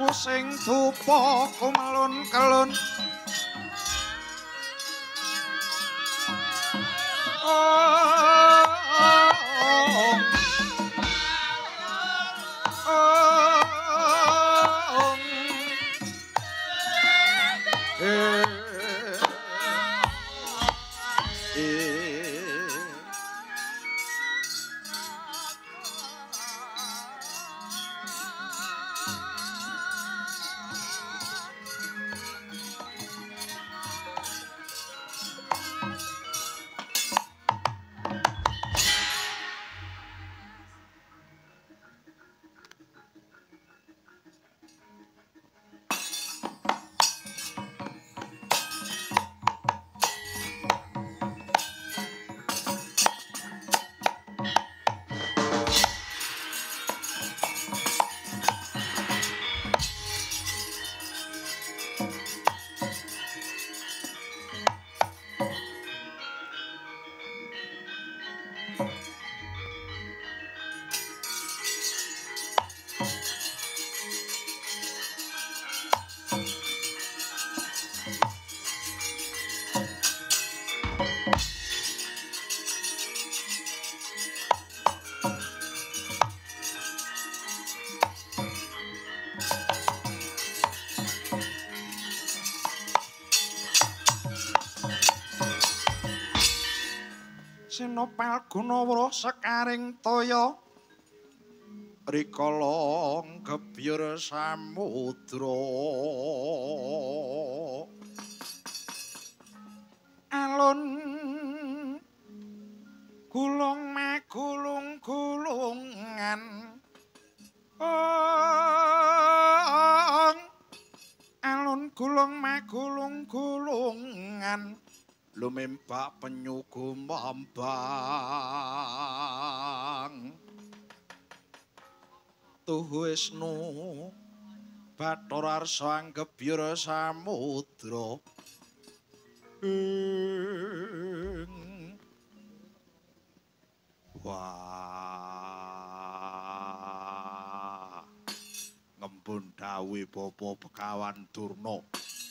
tuhu sing dupa kumelun-kelun Sinopal Gunawara sekaring toya rikala gebyur samudra alun gulung magulung-gulungan alun gulung magulung-gulungan lumembak penyu gumambang tuhu Wisnu Bathara Arsa anggebyur samudra wah ngempun dawuh Bapa Bekawan Durna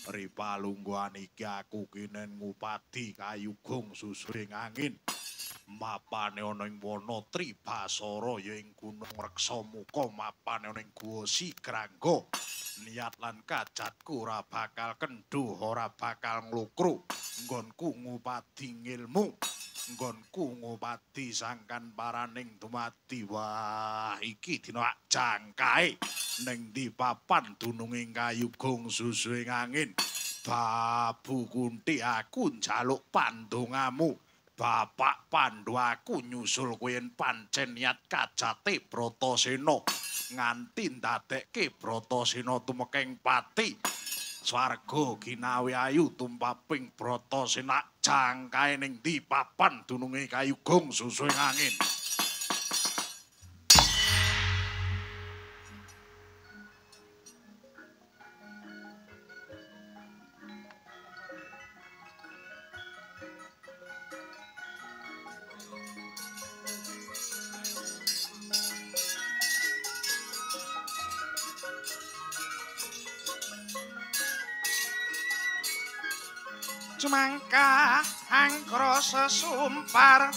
ripalungguhan iki aku kinen ngupadi kayugung susuring angin mapane ana ing wana Tribasara ya ing Gunung Reksamuka mapane ana ing Guwa Sigrangga niat lan kajatku ora bakal kendhuh ora bakal nglukru nggonku ngupadi ngilmu nggonku ngupadi sangkan paraning dumadi wah iki dina jangkae ning ndi papan dununging kayugung susuing angin Babu Kunthi aku njaluk pandongamu Bapak Pandhu aku nyusul kowe yen pancen niat kajate Bratasena nganti ndadekke Bratasena tumekeng pati swarga ginawi ayu tumpaping Bratasena jangkae ning ndi papan dununge kayugung susuing angin Cumangka angkara sesumpar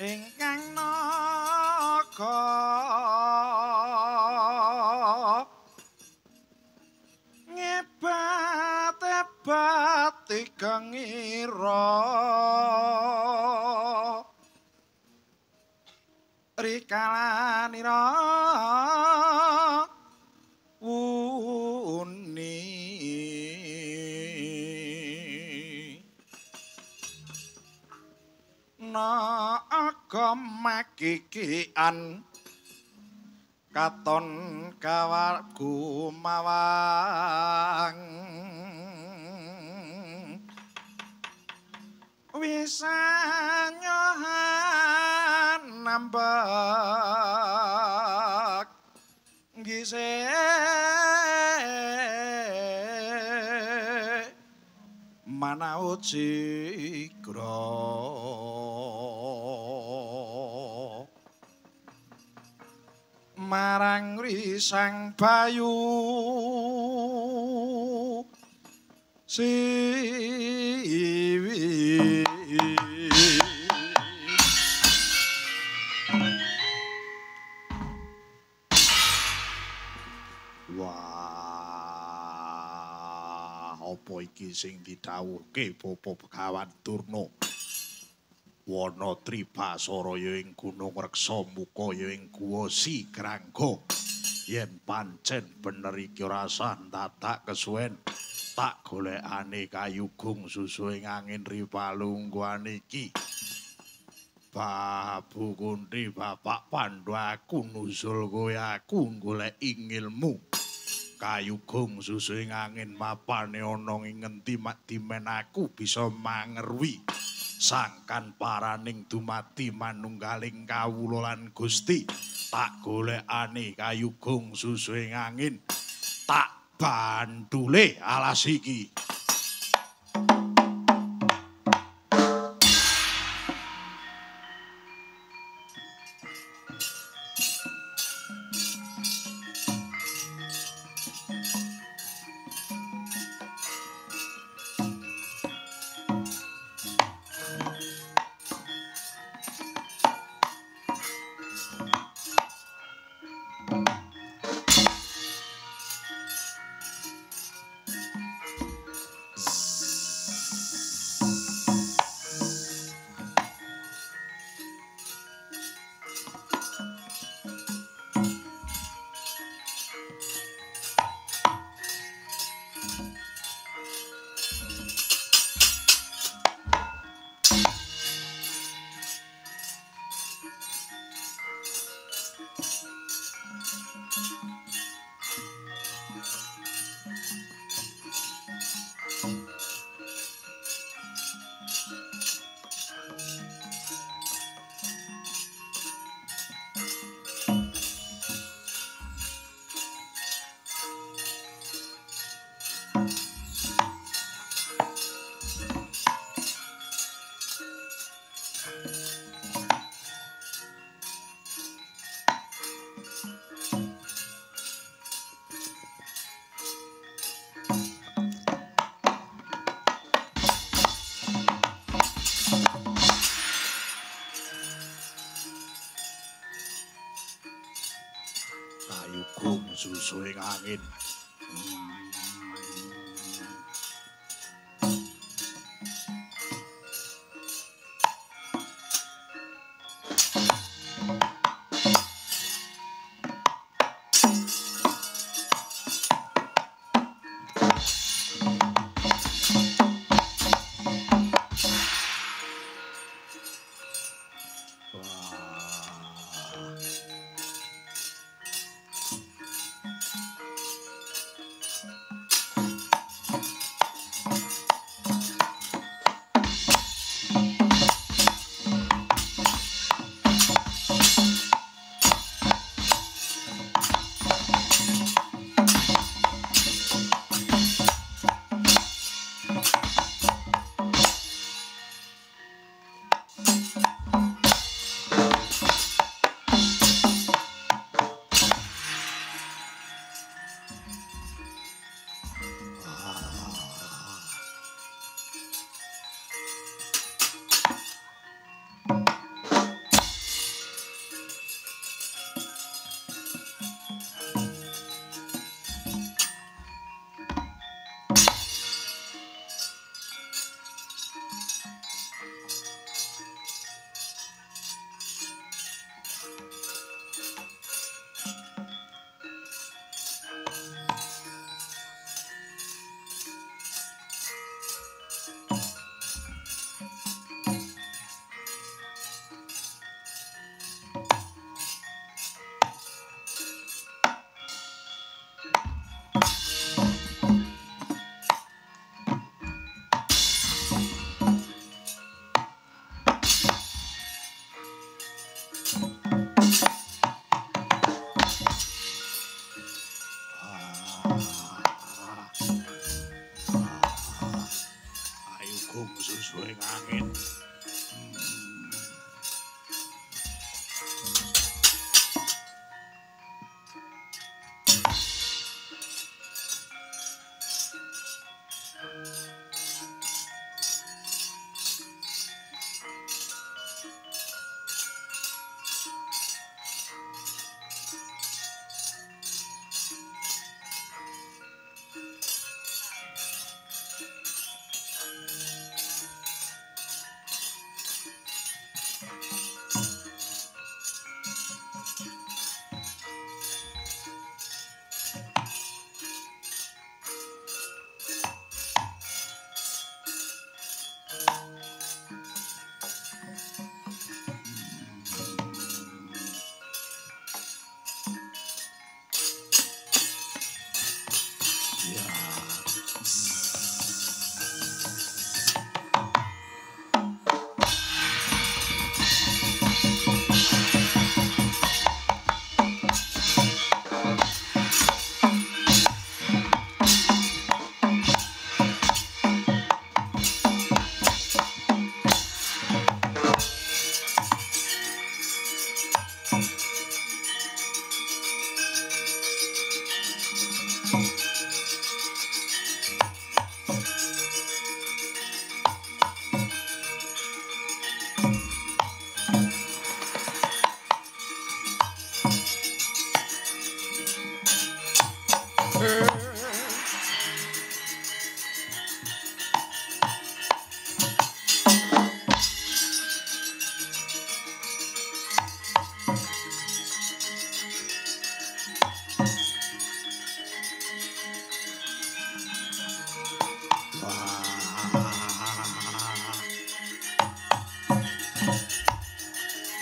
Ingkang naga ngebat-ebat tigang ira rikalanira wuni naga makikian katon kawargu mawang wisanyohan nambak gise manau cikra marang risang bayu siwi wah apa iki sing didhawuhke Bapa Begawan Durna wana tribasara ya ing gunung reksa muka ya ing guwa Sigrangga yen pancen bener iki ora sah dadak kesuwen tak golekane kayugung susu ing angin ripalungguhan iki Babu Kunthi Bapak Pandhu aku nusul kowe aku golek ilmu kayugung susu ing angin mapane ana ing ngendi dimen aku bisa mangerwi sangkan paraning dumadi manunggaling kawula lan Gusti tak golekane kayugung susu ing angin tak bandule alas iki susuing angin. Susuing angin.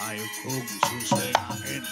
Ayo kum susuing angin.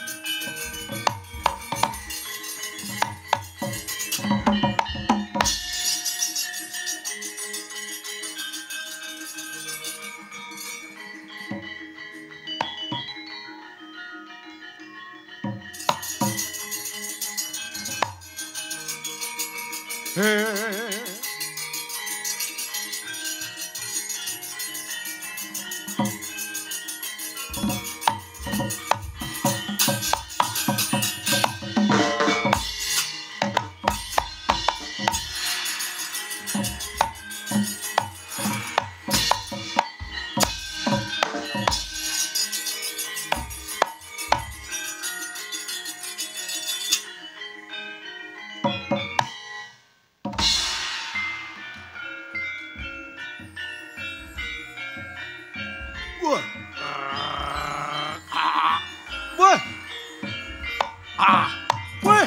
Weh.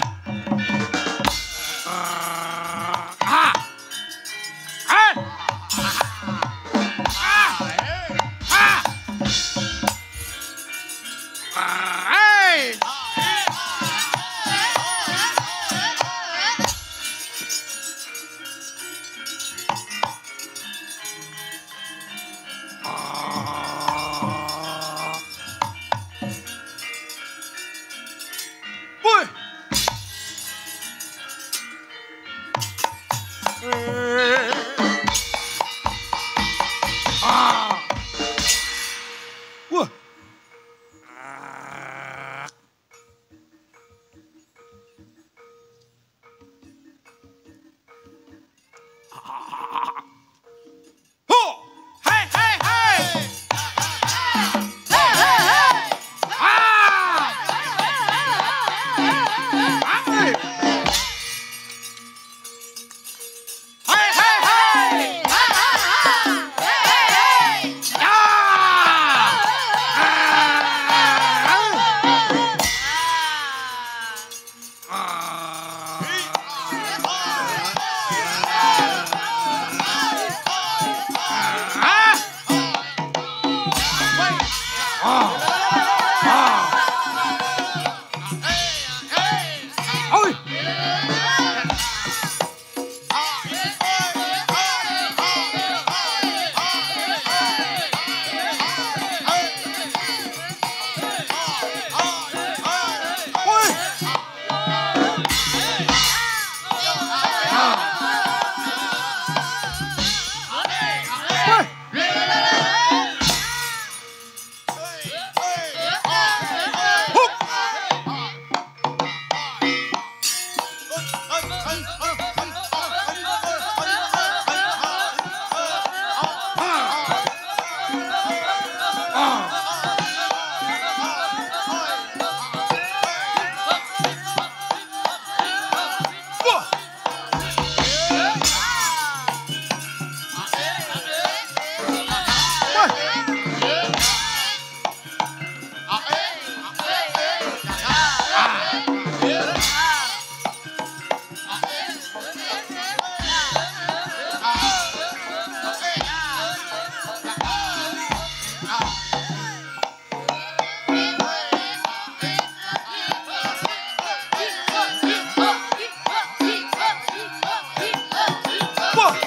Wah.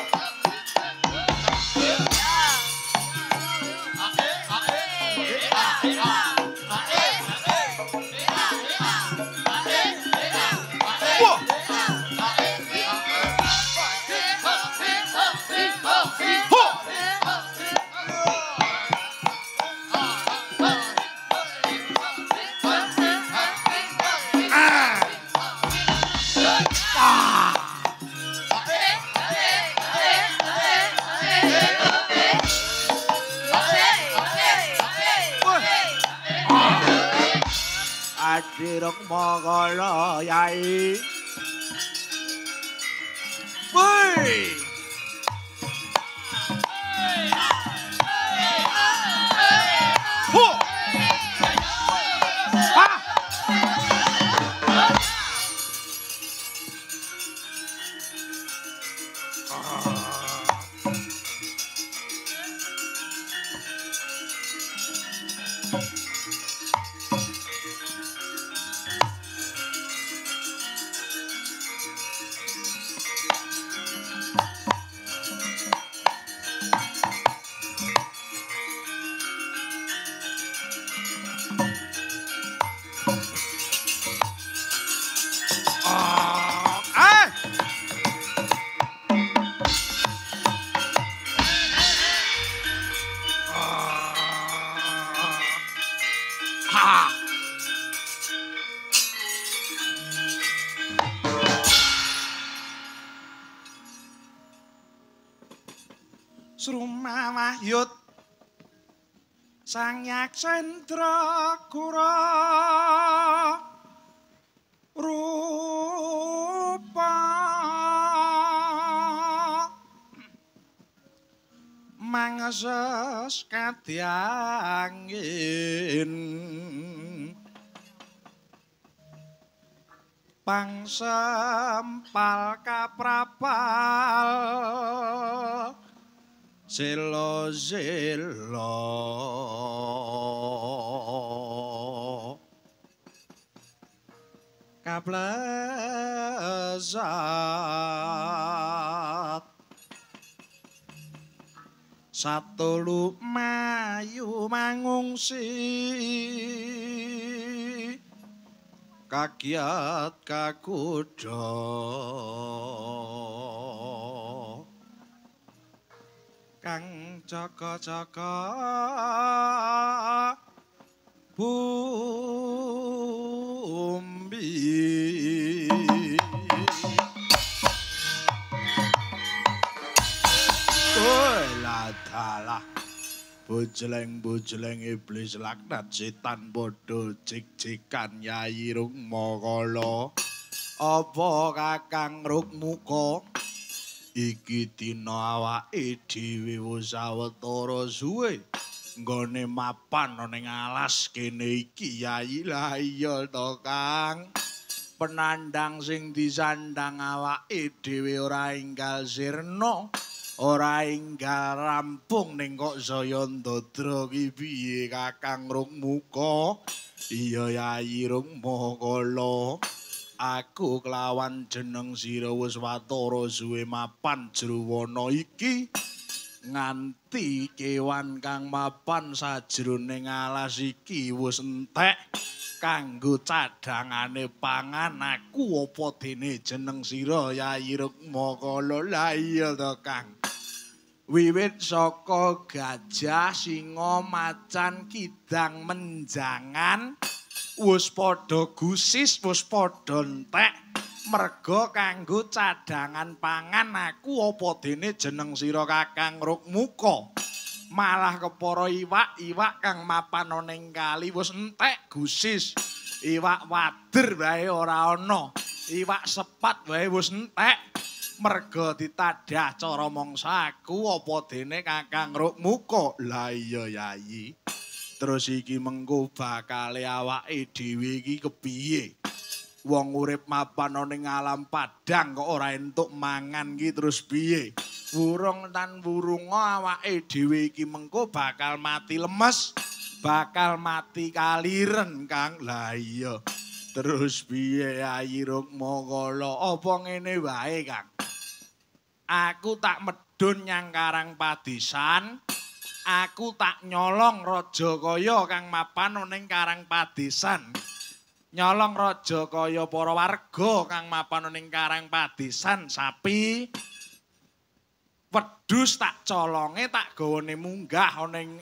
Adireng mangala yai. Woi. Ho. Ah. Srumawahyut Sang Yaksendra Kura rupa mangses kadyangin pangsempal kaprapal zelo kaplezat satulu mayu mangungsi kagiat kakuda kang caka-caka bumbi dalah bojleng-bojleng iblis laknat setan padha jik-jikan Yayi Rukmakala apa Kakang Rukmuka iki dina awake dhewe wis sawetara suwe nggone mapan ning alas kene iki Yayi. Lah iya to Kang, penandang sing disandang awake dhewe ora enggal sirna, ora enggal rampung ning kok saya ndadra ki piye Kakang Rukmuka? Iya Yayi Rukmakala, aku kelawan jeneng sira wis watara suwe mapan jero wana iki nganti kewan kang mapan sajroning alas iki wis entek kanggo cadhangane pangan. Aku apa dene jeneng sira Yayi Rukmakala? Lah iya to Kang, wiwit saka gajah singa macan kidang menjangan wis padha gusis wis padha entek merga kanggo cadangan pangan. Aku apa dene jeneng sira Kakang Rukmuka? Malah kepara iwak kang mapan ning kali wis entek gusis, iwak wader wae ora ana, iwak sepat wae wis entek merga ditadah cara mangsa. Aku apa dene Kakang Rukmuka? Lah iya Yayi, terus iki mengko bakale awake dhewe iki kepiye? Wong urip mapan ning alam padang kok ora entuk mangan ki terus piye? Wurung tan wurunga awake dhewe iki mengko bakal mati lemes, bakal mati kaliren Kang. Lah iya, terus piye Yayi Rukmakala? Apa ngene wae Kang, aku tak medhun nyang Karang Padesan, aku tak nyolong Rajakaya kang mapan ning Karang Padesan, nyolong Rajakaya para warga kang mapan ning Karang Padesan sapi wedhus tak colonge tak gawane munggah ning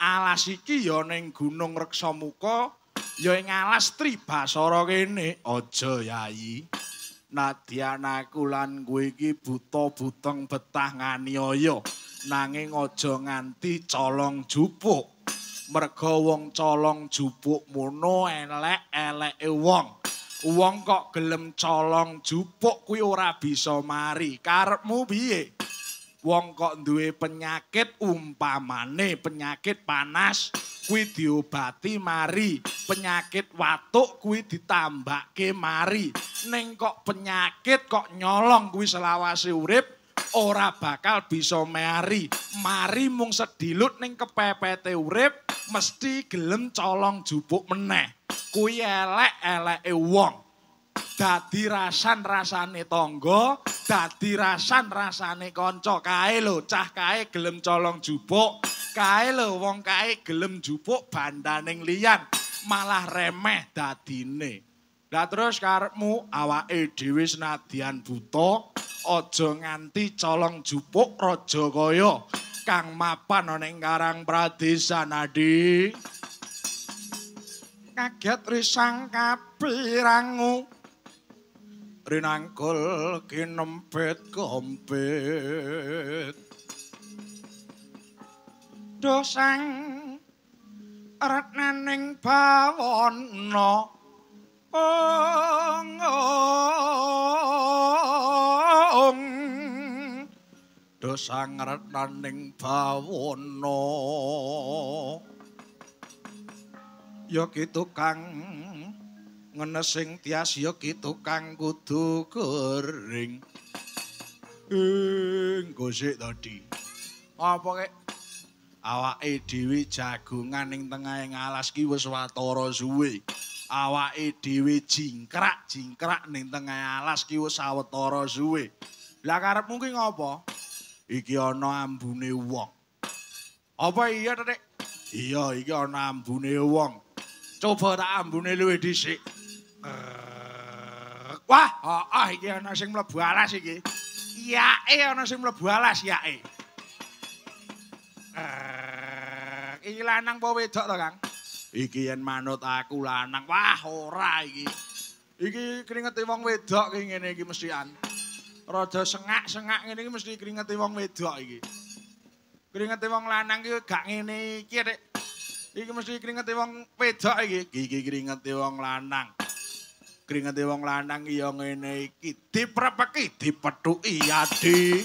alas iki ya ning Gunung Reksamuka ya ing alas Tribasara kene. Aja Yayi, nadyan aku lan kowe iki buta-buteng betah nganiaya, nanging aja nganti colong jupuk. Merga wong colong jupuk mono elek-eleke wong. Wong kok gelem colong jupuk kuwi ora bisa mari. Karepmu piye? Wong kok duwe penyakit umpamane penyakit panas kuwi diobati mari, penyakit watuk kuwi ditambake mari. Ning kok penyakit kok nyolong kuwi selawase urip ora bakal bisa mari. Mari mung sedilut ning kepepete urip mesti gelem colong jupuk meneh. Kuwi elek-eleke wong. Dadi rasan-rasane tangga, dadi rasan-rasane kanca. Kae lho cah kae gelem colong jupuk, kae lho wong kae gelem jupuk bandaning liyan, malah remeh dadine. Lah terus karepmu awake dhewe senadyan buta, aja nganti colong jupuk Rajakaya kang mapan ning Karang Pradesan Adi. Kaget risang kapirangu rinangkul kinempit kompit dosang retnaning bawana dosang retnaning bawana ya kitu kang ngenesing tias ya ki tukang kudu goreng. Gosik tadi. Apa kek? Awake dhewe jagongan ning tengahing alas ki wis watara suwe. Awake dhewe jingkrak ning tengah alas ki wis sawetara suwe. Lah karepmu ki ngopo? Iki ana ambune wong. Apa iya, Dik? Iya, iki ana ambune wong. Coba tak ambune luwih dhisik. Wah, iki ana sing mlebu alas iki. Yake ana sing mlebu alas yake. Iki lanang apa wedok to, Kang? Iki yen manut aku lanang. Wah, ora iki. Iki kringete wong wedok ki ngene iki mestian. Rada sengak-sengak ngene iki mesti kringete wong wedok iki. Kringete wong lanang ki gak ngene iki, Dik. Iki mesti kringete wong wedok iki. Iki kringete wong lanang. Kringete wong lanang ya ngene iki. Diprepeki, dipethuki adi.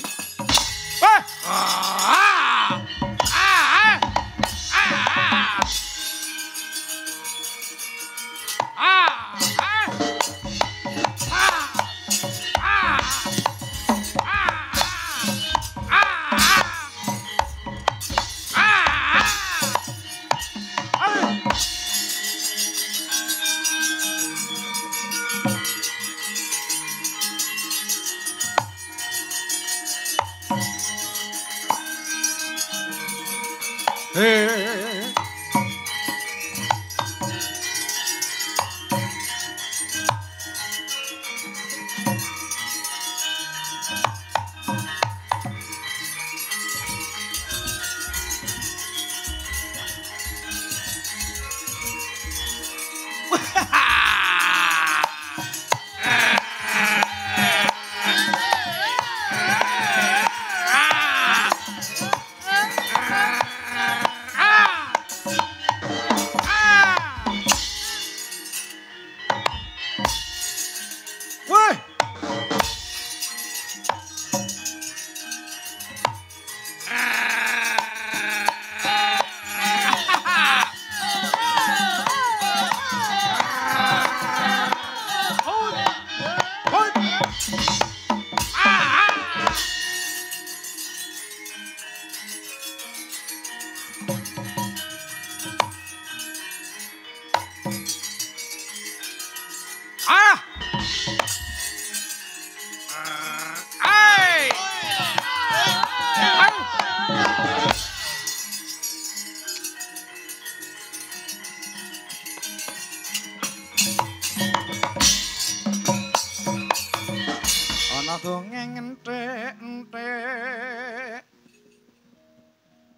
Dongeng entek-entek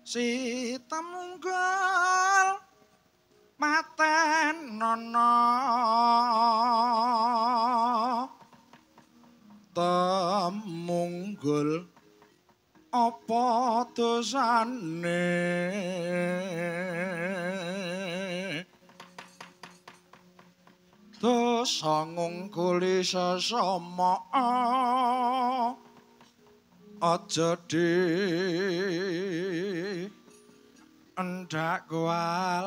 si temunggal maten nono temunggul apa dosane dosa ngungkuli sesama aja di endak kualat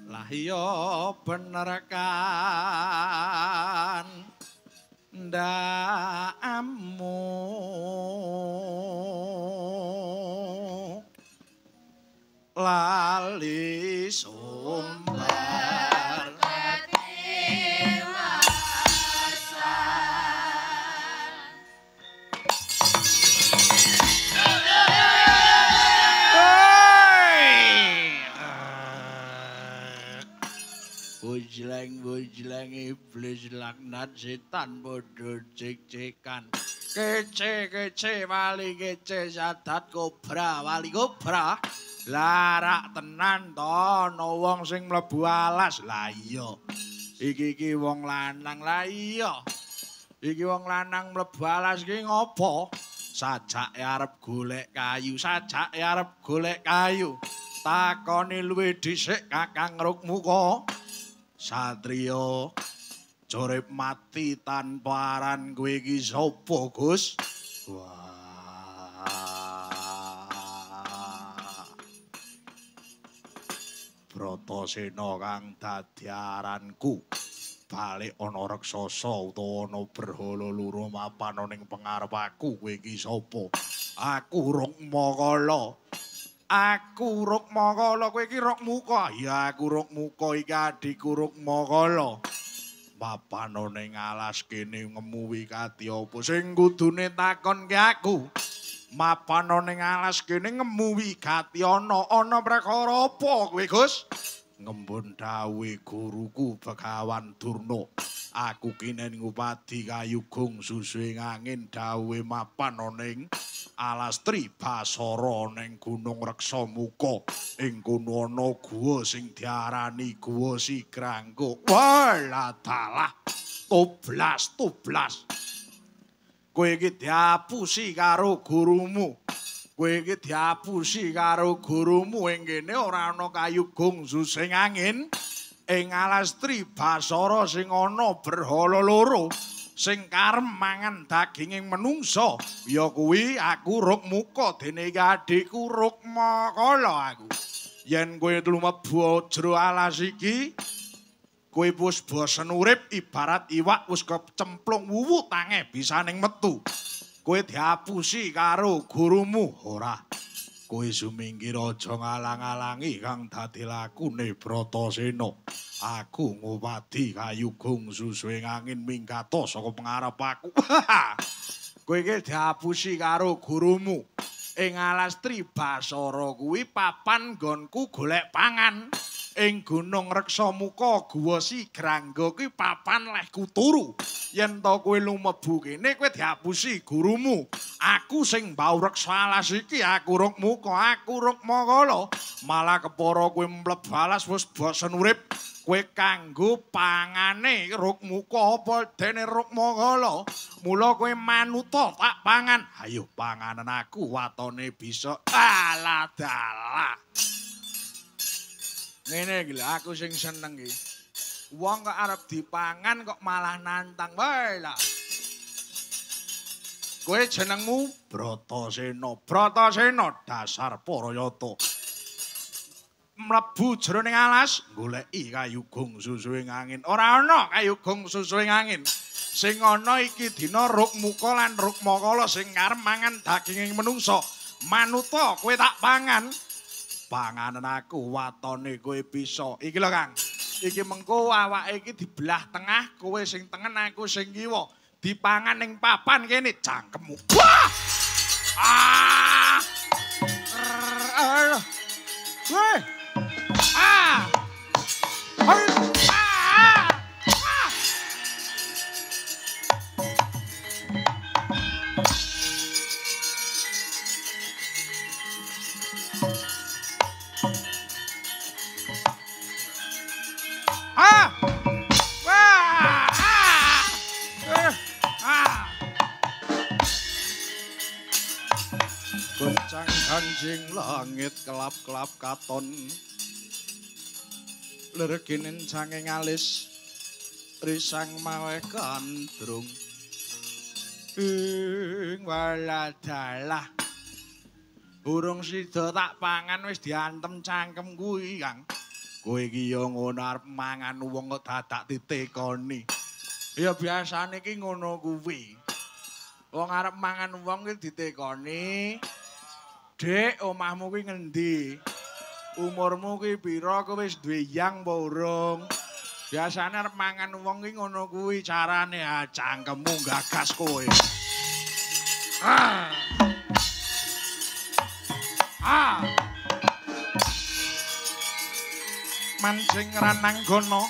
lah iya bener kan ndakmu lali sumber Bujleng iblis laknat setan bodoh cek-cekan kece wali kece sadat kobra wali kobra larak tenan to ana wong sing mlebu alas lah iya iki wong lanang lah iya iki wong lanang mlebu alas ki ngopo sajake arep golek kayu takoni luwih dhisik Kakang Rukmuka Satriya jorep mati tanpa aran kowe iki sapa Gus wah Bratasena kang dadi aranku. Balik ana raksasa utawa ana berhala loro mapan ning pengarep aku, kowe iki sapa? Aku Rukmakala. Aku Rukmakala, kowe iki Rukmuka. Ya aku Rukmuka iki adikku Rukmakala. Mapan ning alas kene ngemuwi kadi apa sing kudune takonke aku. Mapan ning alas kene ngemuwi kati ana prakara apa kowe Gus? Ngembun dawuhe guruku Begawan Durna. Aku kinen ngupadi kayugung susuing angin dawuhe mapan ning alas Tribasara ning Gunung Reksamuka. Ing kono ana guwa sing diarani Guwa Sigrangga. Walah dalah. Toblas. Kowe iki diapusi karo gurumu. Kowe iki diapusi karo gurumu ing kene ora ana kayugung susing angin. Ing alas Tribasara sing ana berhala loro sing karep mangan daginging menungsa. Ya kuwi aku Rukmuka dene iki adikku Rukmakala aku. Yen kowe lumebu jero alas iki kowe wis bosen urip ibarat iwak wis kecemplung wuwu tange bisa ning metu. Kowe diapusi karo gurumu ora. Kowe sumingkir aja ngalang-alangi kang dadi lakune Bratasena. Aku ngupadi kayugung susuing angin minggato saka pengarep aku. Kowe iki diapusi karo gurumu. Ing alas Tribasara kuwi papan nggonku golek pangan. Ing Gunung Reksamuka Guwa Sigrangga kuwi papan lehku turu. Yen to kowe lumebu kene kowe diapusi gurumu. Aku sing mbau reksa alas iki aku Rukmuka, aku Rukmakala. Malah kepara kowe mlebu alas wis bosen urip. Kowe kanggo pangane Rukmuka apa dene Rukmakala. Mula kowe manuta tak pangan. Ayo panganan aku watone bisa alah dalah. Ngene iki lho aku sing seneng iki. Wong kok arep dipangan kok malah nantang wae lah. Kowe jenengmu Bratasena. Bratasena dasar Parayata. Mlebu jroning alas goleki kayugung susuing angin. Ora ana kayugung susuing angin. Sing ana iki dina Rukmuka lan Rukmakala sing arep mangan daginging menungsa. Manuta kowe tak pangan. Panganan aku watone kowe bisa. Iki lho Kang. Iki mengko awake iki dibelah tengah, kowe sing tengen aku sing kiwa. Dipangan ning papan kene cangkemmu. Wah! Ah! Weh! Ah! Hai! Ah! Ah! Wah! Goncang ganjing langit kelap-kelap katon. Lerginen sanging alis risang mawe kandrung. Ing waladalah. Burung sida tak pangan wis diantem cangkem kuwi, Kang. Kowe iki ya ngono arep mangan wong kok dadak ditekoni. Ya biasane iki ngono kuwi. Wong arep mangan wong iki ditekoni. Dek, omahmu kuwi ngendi? Umurmu kuwi pira? Kowe wis duwe yang apa urung? Biasane arep mangan wong iki ngono kuwi carane, cangkemmu gagas kowe. Ah. Ah. Mancing rananggana.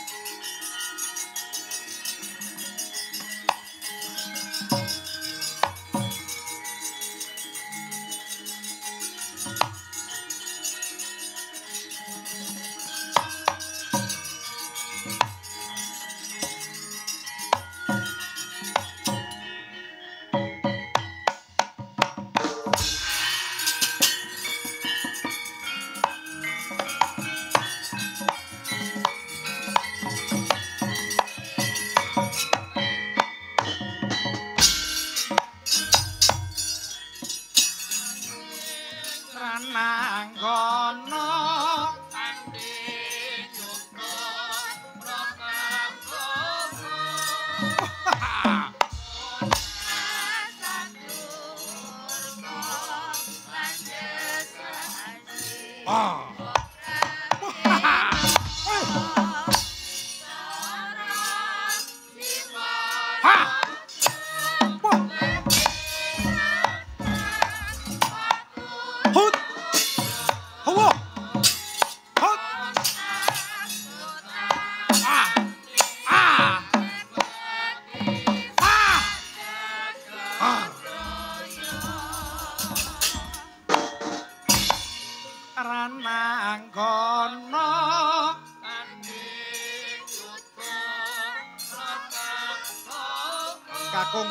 kakung.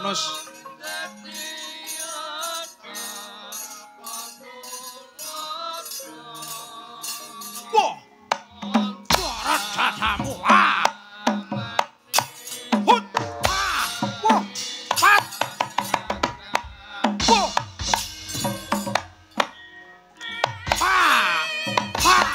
Nus. Wah. Suara dadamu. Ah. Hut. Ah. Wah. Pat. Wah. Ah. Ah.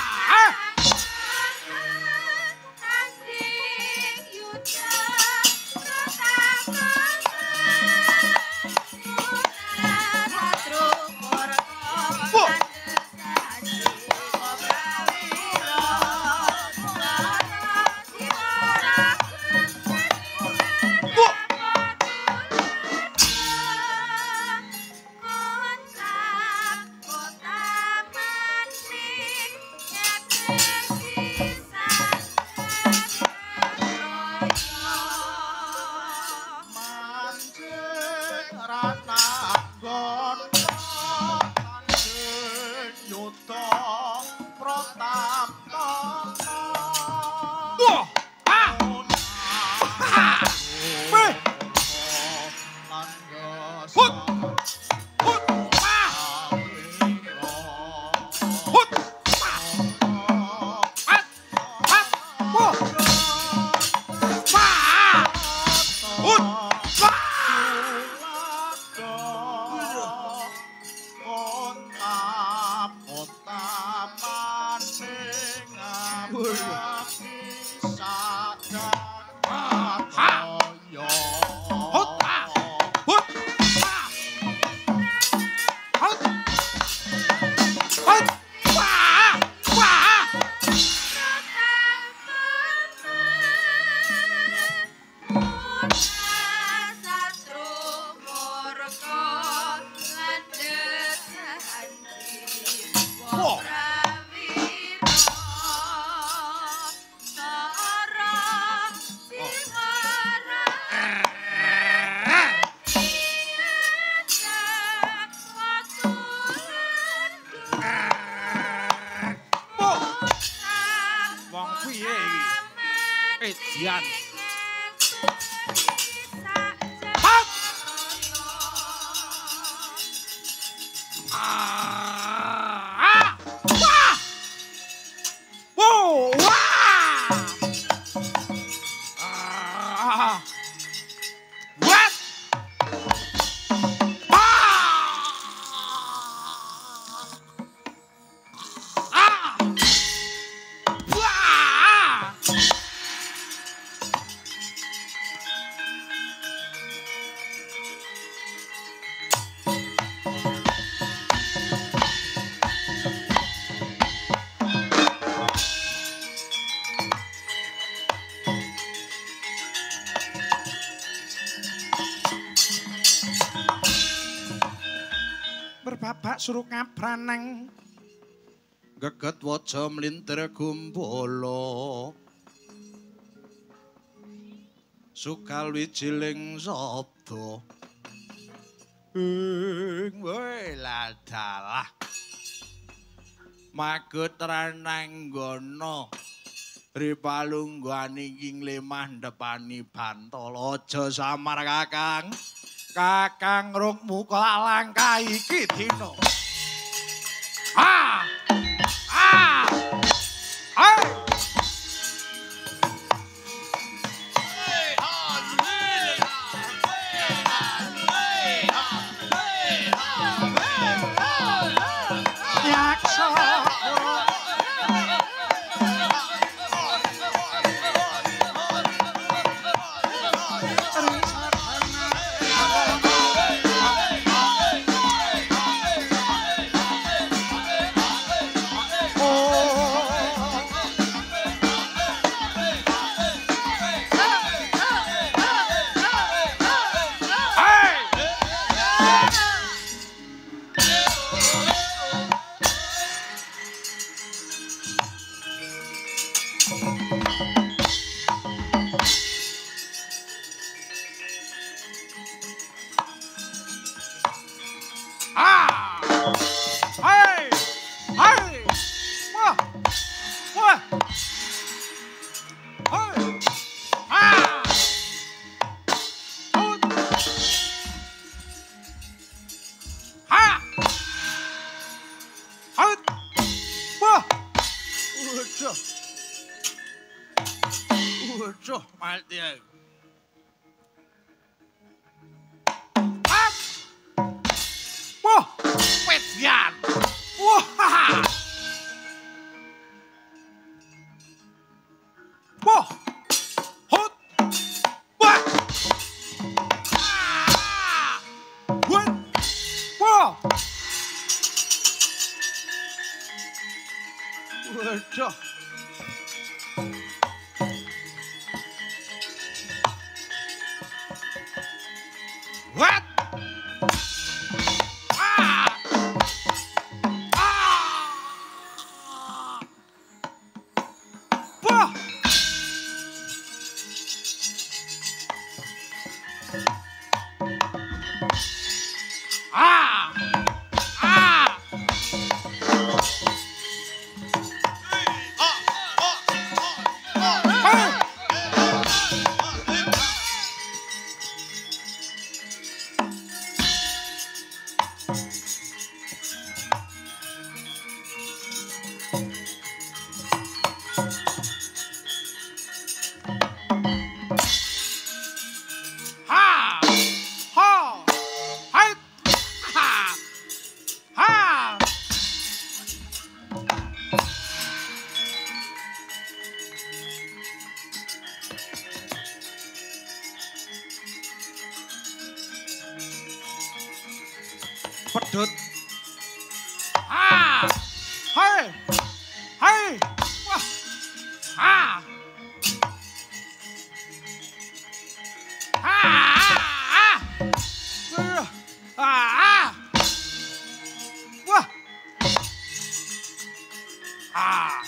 Edian. Berbabak suruh ngabranang geget waja mlintir gumbala sukal wijiling sabda ing weladalah magut rananggana ripalungguhan ing lemah ndepani bantala aja samar kakang kakang rukmu kalangkah iki dina ah ah ah ya. Wah, wedian. Wah. Wah. Hot. Wah. Wah. Wah. Waduh. What? Ah! Ah! Wah! Ah! Ah! Ha! Ha! Hai! Ha! Ha! Pedut. Ha! Hai! Hai! Wah! Ha! Ha! Ah! Ah! Wah! Ah!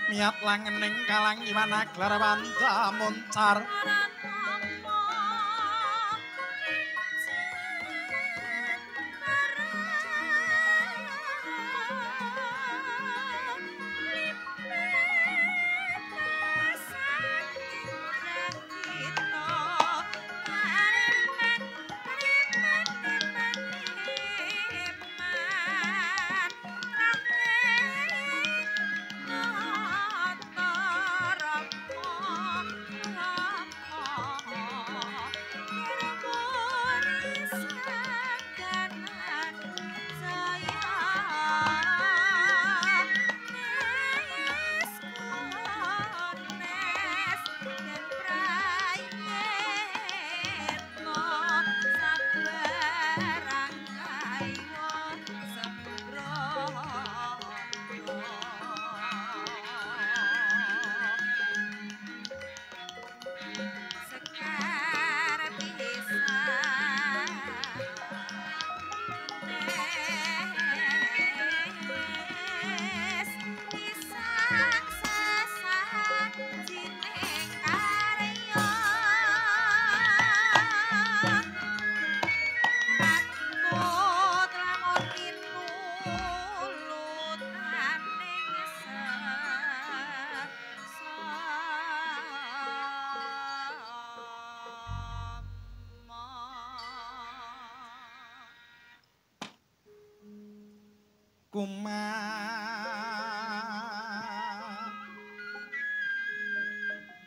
Miat langening kalang imana glarabanta moncar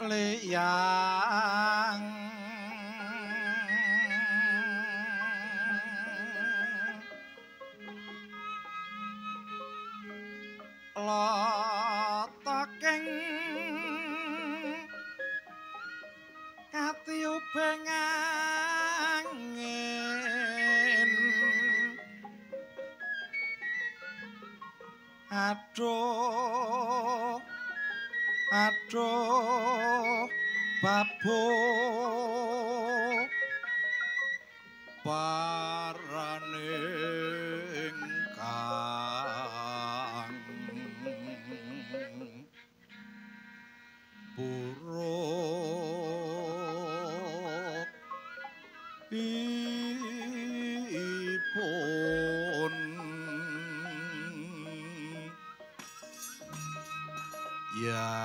leyang lotaking katiubeng angin Aduh, aduh, babu paraning kang buruk ipun yang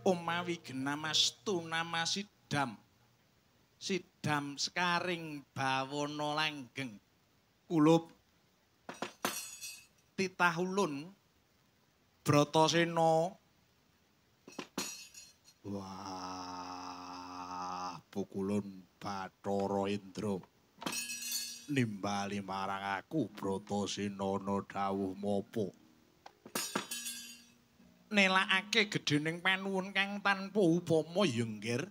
umawi genamastu nama sidam sidam sekaring bawana langgeng kulup titahulun Bratasena wah pukulun Bathara Indra nimbali marang aku Bratasena ana dawuh mapa nelakake gedhening panuwun kang tanpa upama ya ngger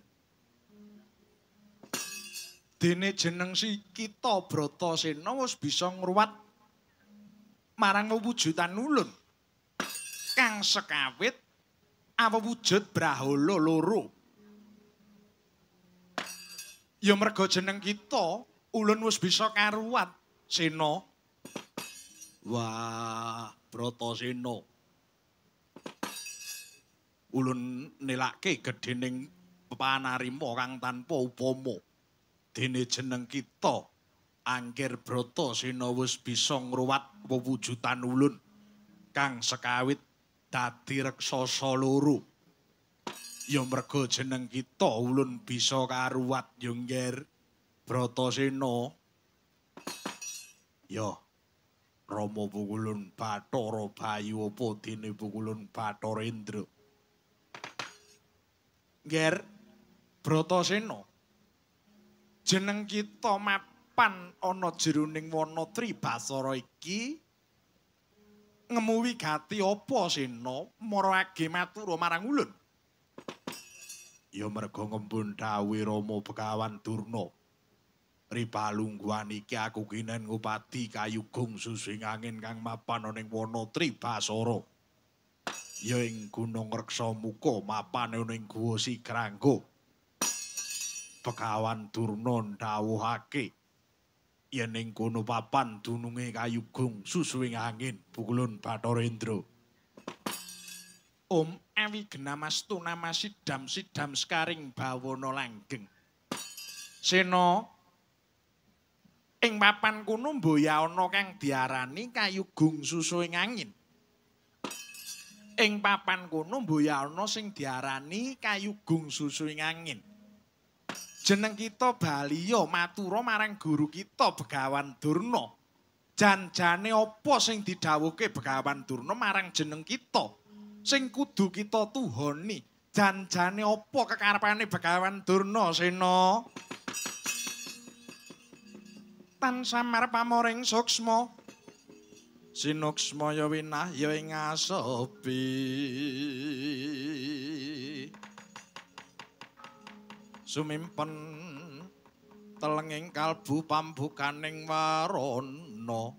dene jeneng si kita Bratasena wis bisa ngruwat marang wewujudan ulun kang sekawit awujud brahala loro ya merga jeneng kita ulun wis bisa karuwat Sena wah Bratasena ulun nelake gedhening panarima kang tanpa upama dene jeneng kita Angger Bratasena wis bisa ngruwat wewujudan ulun kang sekawit dadi raksasa loro ya merga jeneng kita ulun bisa karuwat ya ngger Bratasena ya Rama pukulun Bathara Bayu apa dene pukulun Bathara Indra ngger Bratasena jeneng kita mapan ana jeroning wana Tribasara iki ngemu wigati apa Sena marake matura marang ulun ya merga ngembun dawuh Rama Begawan Durna Ripalungguhan iki aku kinen ngupadi kayugung suswing angin kang mapan ana ing wana Tribasara ya ing Gunung Reksamuka mapan ana ing Guwa Sigrangga Begawan Durna ndhawuhake yen ing kono papan dununge kayugung suswing angin pukulun Bathara Indra Om awi genamastu nama sidam sidam sekaring bawana langgeng Sena ing papan kono mboya ana kang diarani kayugung suswing angin ing papan kono mboya ana sing diarani kayugung suswing angin jeneng kita baliya matura marang guru kita Begawan Durna janjane apa sing didhawuhke Begawan Durna marang jeneng kita sing kudu kita tuhoni janjane apa kekarepane Begawan Durna Sena tan samar pamoring suksma sinuksma ya winah ya ing asepi sumimpen telenging kalbu pambukaning warana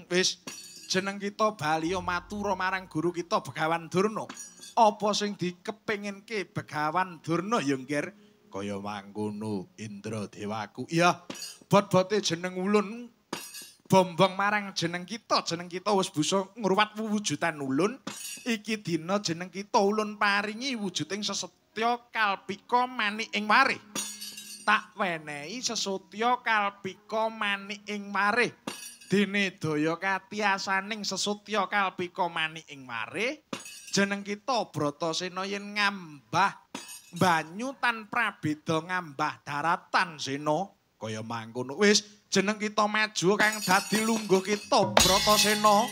wis jeneng kita baliya matura marang guru kita Begawan Durna apa sing dikepinginke Begawan Durna ya ngger kaya mangkono Indra Dewaku iya bot-bote jeneng ulun bombong marang jeneng kita wis bisa ngruwat wujudan ulun iki dina jeneng kita ulun paringi wujuding sesetya kalpika manik ing warih tak wenehi sesotya kalpika manik ing warih dene daya katiasaning sesotya kalpika manik ing warih jeneng kita Bratasena yen ngambah banyu tanpa beda ngambah daratan Sena kaya mangkono wis jeneng kita maju kang dadi lungguh kita Bratasena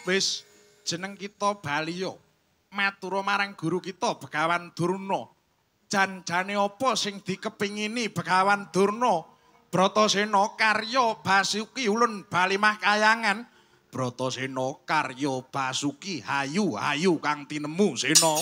Wis jeneng kita Baliya. Matura marang guru kita Begawan Durna. Jan-jane apa sing dikepingini Begawan Durna? Bratasena karya Basuki ulun Balimah Kayangan. Bratasena karya Basuki hayu kang tinemu Sena.